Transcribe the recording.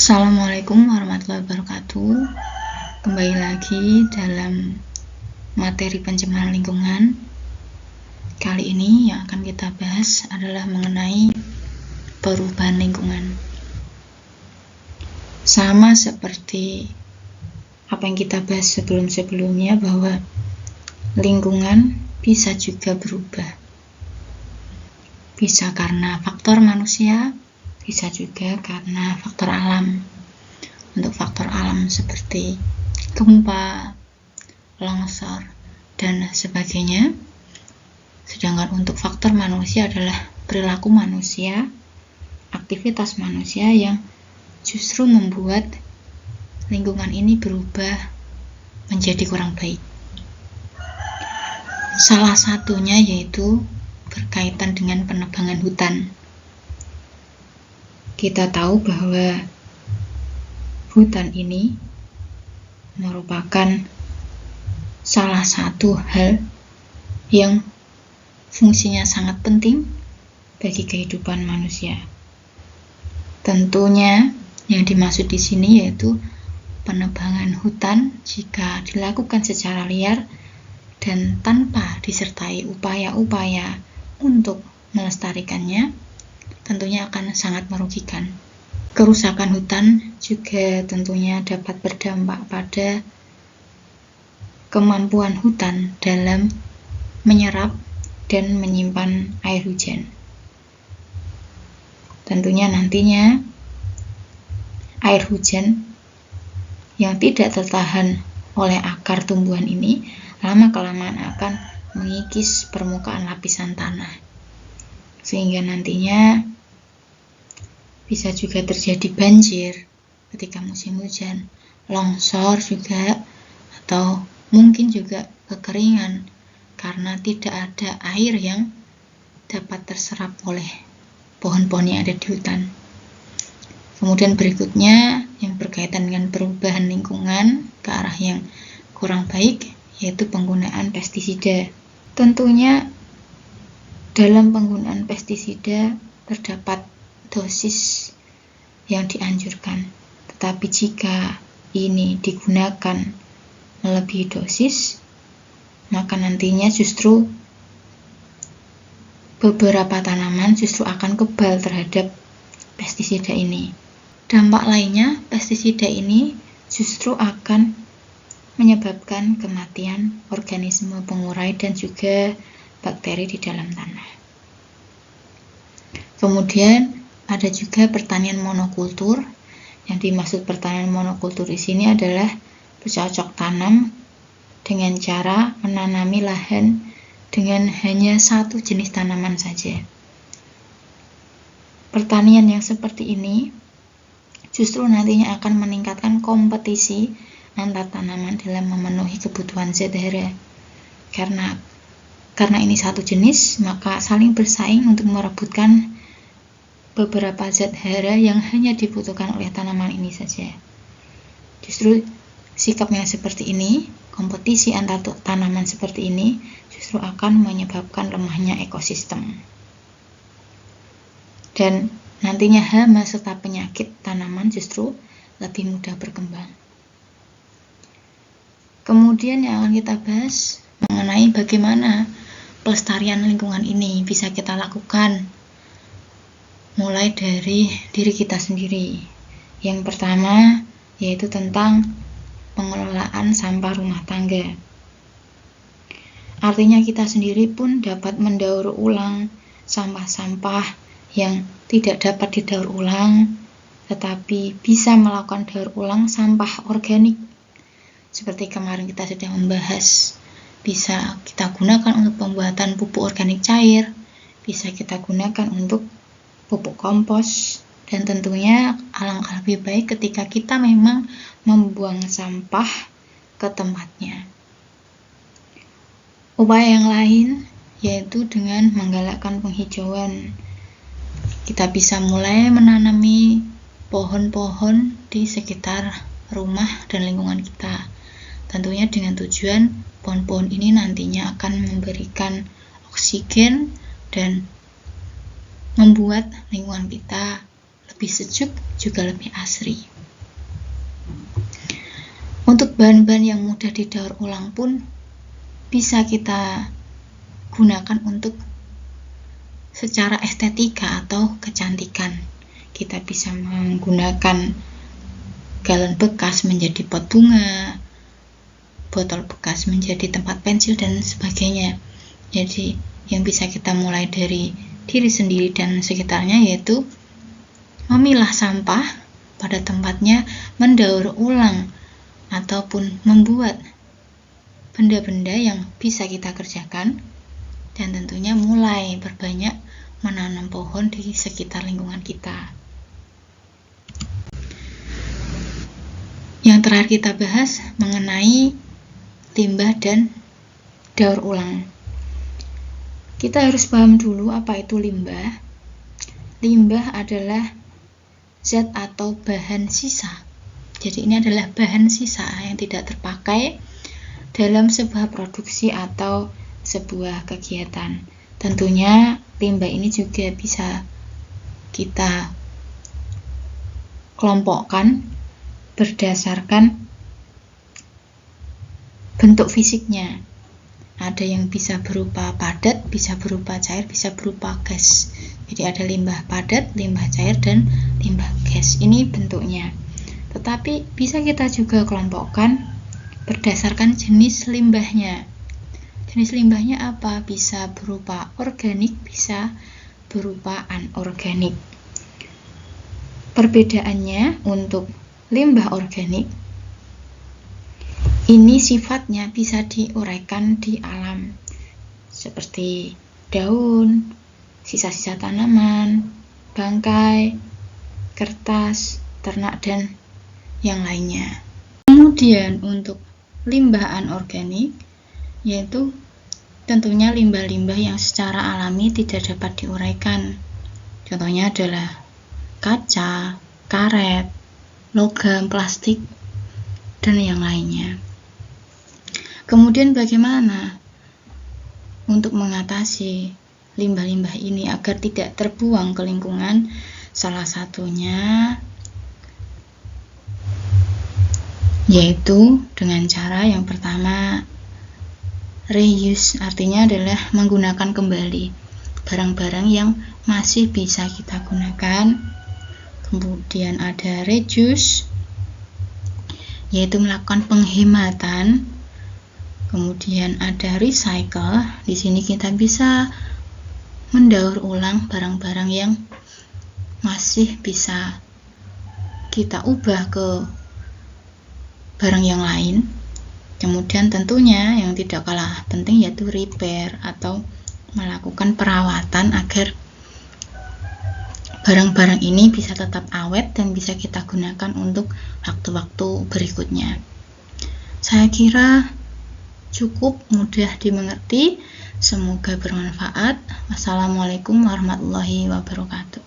Assalamualaikum warahmatullahi wabarakatuh. Kembali lagi dalam materi pencemaran lingkungan. Kali ini yang akan kita bahas adalah mengenai perubahan lingkungan. Sama seperti apa yang kita bahas sebelum-sebelumnya, bahwa lingkungan bisa juga berubah. Bisa karena faktor manusia, bisa juga karena faktor alam. Untuk faktor alam seperti gempa, longsor, dan sebagainya. Sedangkan untuk faktor manusia adalah perilaku manusia, aktivitas manusia yang justru membuat lingkungan ini berubah menjadi kurang baik. Salah satunya yaitu berkaitan dengan penebangan hutan. Kita tahu bahwa hutan ini merupakan salah satu hal yang fungsinya sangat penting bagi kehidupan manusia. Tentunya yang dimaksud di sini yaitu penebangan hutan jika dilakukan secara liar dan tanpa disertai upaya-upaya untuk melestarikannya, tentunya akan sangat merugikan. Kerusakan hutan juga tentunya dapat berdampak pada kemampuan hutan dalam menyerap dan menyimpan air hujan. Tentunya nantinya air hujan yang tidak tertahan oleh akar tumbuhan ini lama-kelamaan akan mengikis permukaan lapisan tanah, sehingga nantinya bisa juga terjadi banjir ketika musim hujan, longsor juga, atau mungkin juga kekeringan karena tidak ada air yang dapat terserap oleh pohon-pohon yang ada di hutan. Kemudian berikutnya yang berkaitan dengan perubahan lingkungan ke arah yang kurang baik, yaitu penggunaan pestisida. Tentunya dalam penggunaan pestisida terdapat dosis yang dianjurkan, tetapi jika ini digunakan melebihi dosis, maka nantinya justru beberapa tanaman justru akan kebal terhadap pestisida ini. Dampak lainnya, pestisida ini justru akan menyebabkan kematian organisme pengurai dan juga bakteri di dalam tanah. Kemudian ada juga pertanian monokultur. Yang dimaksud pertanian monokultur di sini adalah bercocok tanam dengan cara menanami lahan dengan hanya satu jenis tanaman saja. Pertanian yang seperti ini justru nantinya akan meningkatkan kompetisi antar tanaman dalam memenuhi kebutuhan zat hara. Karena ini satu jenis, maka saling bersaing untuk merebutkan beberapa zat hara yang hanya dibutuhkan oleh tanaman ini saja. Justru sikap yang seperti ini, kompetisi antar tanaman seperti ini, justru akan menyebabkan lemahnya ekosistem. Dan nantinya hama serta penyakit tanaman justru lebih mudah berkembang. Kemudian yang akan kita bahas mengenai bagaimana pelestarian lingkungan ini bisa kita lakukan. Mulai dari diri kita sendiri. Yang pertama yaitu tentang pengelolaan sampah rumah tangga. Artinya kita sendiri pun dapat mendaur ulang sampah-sampah yang tidak dapat didaur ulang, tetapi bisa melakukan daur ulang sampah organik. Seperti kemarin kita sudah membahas, bisa kita gunakan untuk pembuatan pupuk organik cair, bisa kita gunakan untuk pupuk kompos, dan tentunya alangkah lebih baik ketika kita memang membuang sampah ke tempatnya. Upaya yang lain yaitu dengan menggalakkan penghijauan. Kita bisa mulai menanami pohon-pohon di sekitar rumah dan lingkungan kita. Tentunya dengan tujuan pohon-pohon ini nantinya akan memberikan oksigen dan membuat lingkungan kita lebih sejuk juga lebih asri. Bahan-bahan yang mudah didaur ulang pun bisa kita gunakan untuk secara estetika atau kecantikan. Kita bisa menggunakan galon bekas menjadi pot bunga, botol bekas menjadi tempat pensil, dan sebagainya. Jadi yang bisa kita mulai dari diri sendiri dan sekitarnya, yaitu memilah sampah pada tempatnya, mendaur ulang ataupun membuat benda-benda yang bisa kita kerjakan, dan tentunya mulai berbanyak menanam pohon di sekitar lingkungan kita. Yang terakhir kita bahas mengenai limbah dan daur ulang. Kita harus paham dulu apa itu limbah. Limbah adalah zat atau bahan sisa. Jadi ini adalah bahan sisa yang tidak terpakai dalam sebuah produksi atau sebuah kegiatan. Tentunya limbah ini juga bisa kita kelompokkan berdasarkan bentuk fisiknya. Ada yang bisa berupa padat, bisa berupa cair, bisa berupa gas. Jadi ada limbah padat, limbah cair, dan limbah gas. Ini bentuknya. Tetapi bisa kita juga kelompokkan berdasarkan jenis limbahnya. Jenis limbahnya apa? Bisa berupa organik, bisa berupa anorganik. Perbedaannya untuk limbah organik, ini sifatnya bisa diuraikan di alam, seperti daun, sisa-sisa tanaman, bangkai, kertas, ternak, dan yang lainnya. Kemudian untuk limbah anorganik, yaitu tentunya limbah-limbah yang secara alami tidak dapat diuraikan. Contohnya adalah kaca, karet, logam, plastik, dan yang lainnya. Kemudian bagaimana untuk mengatasi limbah-limbah ini agar tidak terbuang ke lingkungan? Salah satunya yaitu dengan cara yang pertama, reuse, artinya adalah menggunakan kembali barang-barang yang masih bisa kita gunakan. Kemudian ada reduce, yaitu melakukan penghematan. Kemudian ada recycle, di sini kita bisa mendaur ulang barang-barang yang masih bisa kita ubah ke barang yang lain. Kemudian tentunya yang tidak kalah penting yaitu repair atau melakukan perawatan agar barang-barang ini bisa tetap awet dan bisa kita gunakan untuk waktu-waktu berikutnya. Saya kira cukup mudah dimengerti. Semoga bermanfaat. Wassalamualaikum warahmatullahi wabarakatuh.